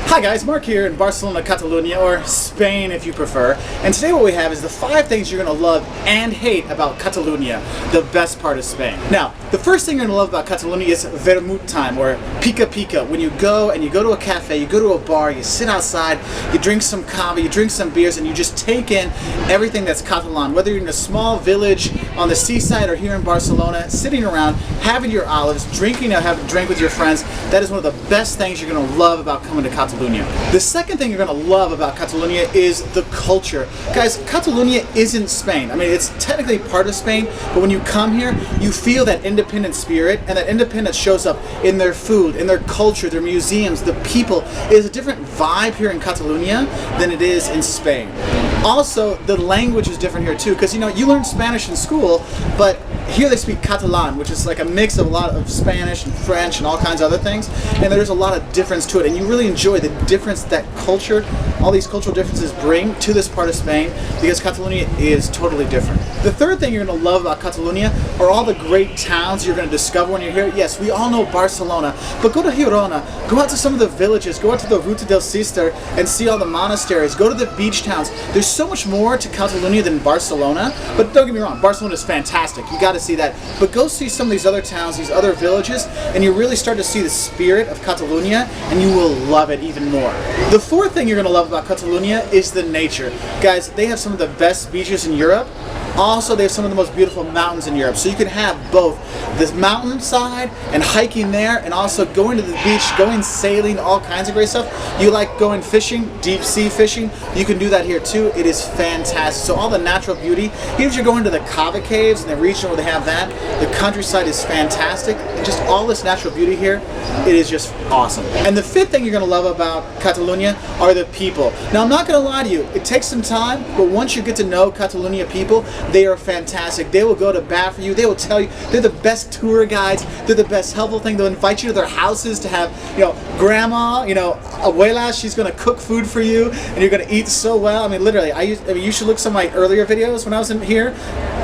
Hi guys, Mark here in Barcelona, Catalonia, or Spain if you prefer. And today what we have is the 5 things you're going to love and hate about Catalonia, the best part of Spain. Now, the first thing you're going to love about Catalonia is vermut time, or pica pica. When you go to a cafe, you go to a bar, you sit outside, you drink some coffee, you drink some beers, and you just take in everything that's Catalan. Whether you're in a small village on the seaside or here in Barcelona, sitting around, having your olives, drinking a drink with your friends, that is one of the best things you're going to love about coming to Catalonia. The second thing you're going to love about Catalonia is the culture. Guys, Catalonia isn't Spain. I mean, it's technically part of Spain, but when you come here, you feel that independent spirit, and that independence shows up in their food, in their culture, their museums, the people. It is a different vibe here in Catalonia than it is in Spain. Also, the language is different here too, because you learn Spanish in school, but here they speak Catalan, which is like a mix of a lot of Spanish and French and all kinds of other things, and there's a lot of difference to it, and you really enjoy the difference that culture, all these cultural differences bring to this part of Spain, because Catalonia is totally different. The third thing you're going to love about Catalonia are all the great towns you're going to discover when you're here. Yes, we all know Barcelona, but go to Girona, go out to some of the villages, go out to the Ruta del Cister and see all the monasteries, go to the beach towns. There's so much more to Catalonia than Barcelona, but don't get me wrong, Barcelona is fantastic. You got to see that. But go see some of these other towns, these other villages, and you really start to see the spirit of Catalonia, and you will love it even more. The fourth thing you're going to love about Catalonia is the nature. Guys, they have some of the best beaches in Europe. Also, they have some of the most beautiful mountains in Europe. So you can have both this mountainside and hiking there, and also going to the beach, going sailing, all kinds of great stuff. You like going fishing, deep sea fishing, you can do that here too. It is fantastic. So all the natural beauty, even if you're going to the Cava Caves in the region where they have that, the countryside is fantastic. And just all this natural beauty here, it is just awesome. And the fifth thing you're going to love about Catalonia are the people. Now, I'm not going to lie to you, it takes some time, but once you get to know Catalonia people, they are fantastic. They will go to bat for you. They will tell you they're the best tour guides. They're the best helpful thing. They'll invite you to their houses to have, grandma, abuela, she's going to cook food for you, and you're going to eat so well. I mean, literally, you should look at some of my earlier videos when I was in here,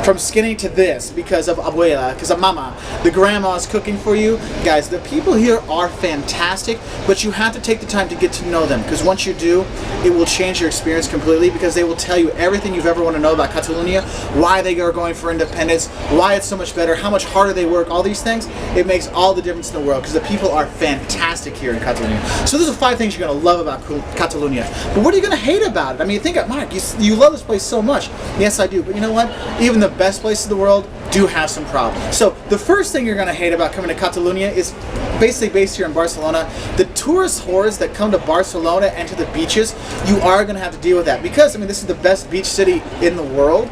from skinny to this, because of abuela, because of mama. The grandma is cooking for you. Guys, the people here are fantastic, but you have to take the time to get to know them, because once you do, it will change your experience completely, because they will tell you everything you've ever want to know about Catalonia, why they are going for independence, why it's so much better, how much harder they work, all these things. It makes all the difference in the world, because the people are fantastic here in Catalonia. So those are 5 things you're going to love about Catalonia. But what are you going to hate about it? I mean, think of Mark, you love this place so much. Yes, I do, but you know what? Even the best places in the world do have some problems. So the first thing you're going to hate about coming to Catalonia is basically based here in Barcelona. The tourist hordes that come to Barcelona and to the beaches, you are going to have to deal with that, because this is the best beach city in the world,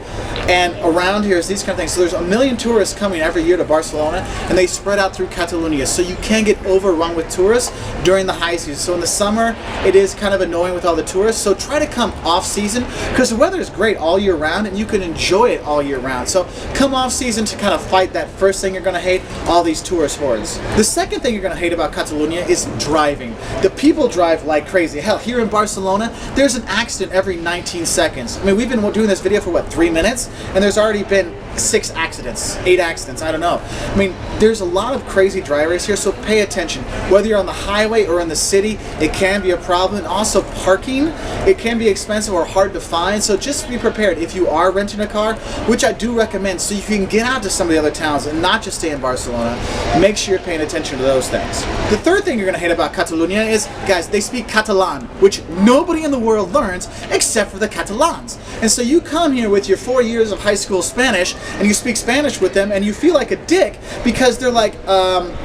and around here is these kind of things. So there's 1 million tourists coming every year to Barcelona, and they spread out through Catalonia, so you can get overrun with tourists during the high season. So in the summer, it is kind of annoying with all the tourists, so try to come off season, because the weather is great all year round and you can enjoy it all year round. So come off season to kind of fight that first thing you're going to hate, all these tourist hordes. The second thing you're going to hate about Catalonia is driving. The people drive like crazy. Hell, here in Barcelona, there's an accident every 19 seconds. I mean, we've been doing this video for what, 3 minutes? And there's already been 6 accidents, 8 accidents, I don't know. I mean, there's a lot of crazy drivers here, so pay attention. Whether you're on the highway or in the city, it can be a problem. And also parking, it can be expensive or hard to find, so just be prepared if you are renting a car, which I do recommend, so you can get out to some of the other towns and not just stay in Barcelona. Make sure you're paying attention to those things. The third thing you're going to hate about Catalonia is, guys, they speak Catalan, which nobody in the world learns except for the Catalans. And so you come here with your 4 years of high school Spanish, and you speak Spanish with them, and you feel like a dick, because they're like,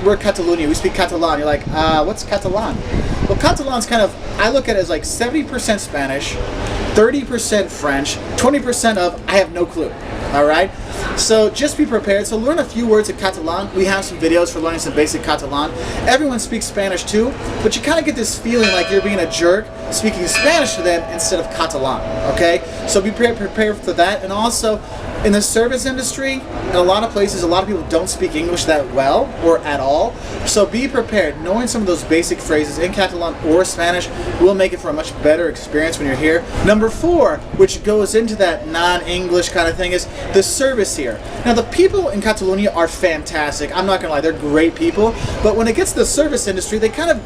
we're Catalonia, we speak Catalan. You're like, what's Catalan? Well, Catalan's kind of, I look at it as like 70% Spanish, 30% French, 20% of I have no clue. Alright? So just be prepared. So learn a few words of Catalan. We have some videos for learning some basic Catalan. Everyone speaks Spanish too, but you kind of get this feeling like you're being a jerk speaking Spanish to them instead of Catalan. Okay? So be prepared for that. And also, in the service industry, in a lot of places, a lot of people don't speak English that well or at all. So be prepared. Knowing some of those basic phrases in Catalan or Spanish will make it for a much better experience when you're here. Number 4, which goes into that non-English kind of thing, is the service here. Now, the people in Catalonia are fantastic. I'm not gonna lie, they're great people. But when it gets to the service industry, they kind of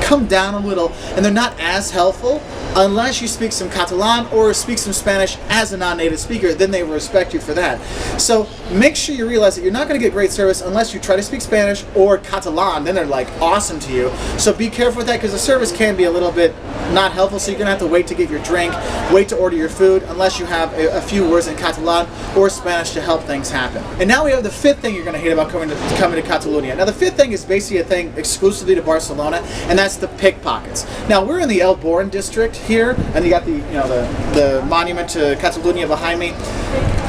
come down a little, and they're not as helpful unless you speak some Catalan or speak some Spanish as a non-native speaker. Then they will respect you for that. So make sure you realize that you're not going to get great service unless you try to speak Spanish or Catalan. Then they're like awesome to you. So be careful with that, because the service can be a little bit not helpful. So you're going to have to wait to get your drink, wait to order your food, unless you have a few words in Catalan or Spanish to help things happen. And now we have the fifth thing you're going to hate about coming to Catalonia. Now, the fifth thing is basically a thing exclusively to Barcelona, and that's the pickpockets. Now, we're in the El Born district here, and you got the monument to Catalunya behind me,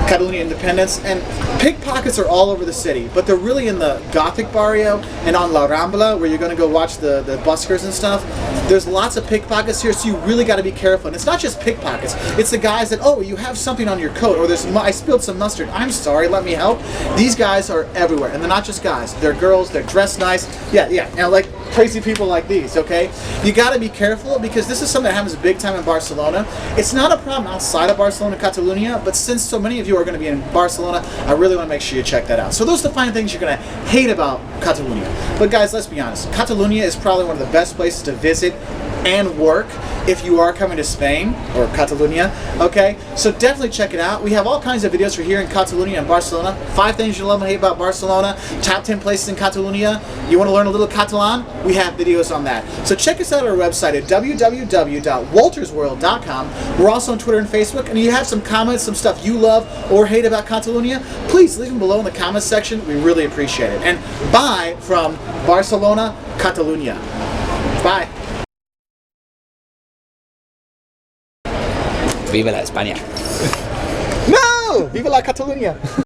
Catalunya independence, and pickpockets are all over the city, but they're really in the Gothic barrio and on La Rambla, where you're going to go watch the buskers and stuff. There's lots of pickpockets here, so you really got to be careful. And it's not just pickpockets, it's the guys that, oh, you have something on your coat, or I spilled some mustard, I'm sorry, let me help. These guys are everywhere, and they're not just guys, they're girls, they're dressed nice, like crazy people like these, okay? You got to be careful, because this is something that happens big time in Barcelona. It's not a problem outside of Barcelona, Catalonia, but since so many of you are going to be in Barcelona, I really want to make sure you check that out. So those are the 5 things you're going to hate about Catalonia. But guys, let's be honest, Catalonia is probably one of the best places to visit and work if you are coming to Spain or Catalonia, okay? So definitely check it out. We have all kinds of videos for here in Catalonia and Barcelona. 5 things you love and hate about Barcelona, top 10 places in Catalonia. You want to learn a little Catalan? We have videos on that. So check us out at our website at www.woltersworld.com. We're also on Twitter and Facebook, and if you have some comments, some stuff you love or hate about Catalonia, please leave them below in the comments section. We really appreciate it. And bye from Barcelona, Catalunya. Bye. Viva la España. No! Viva la Catalunya!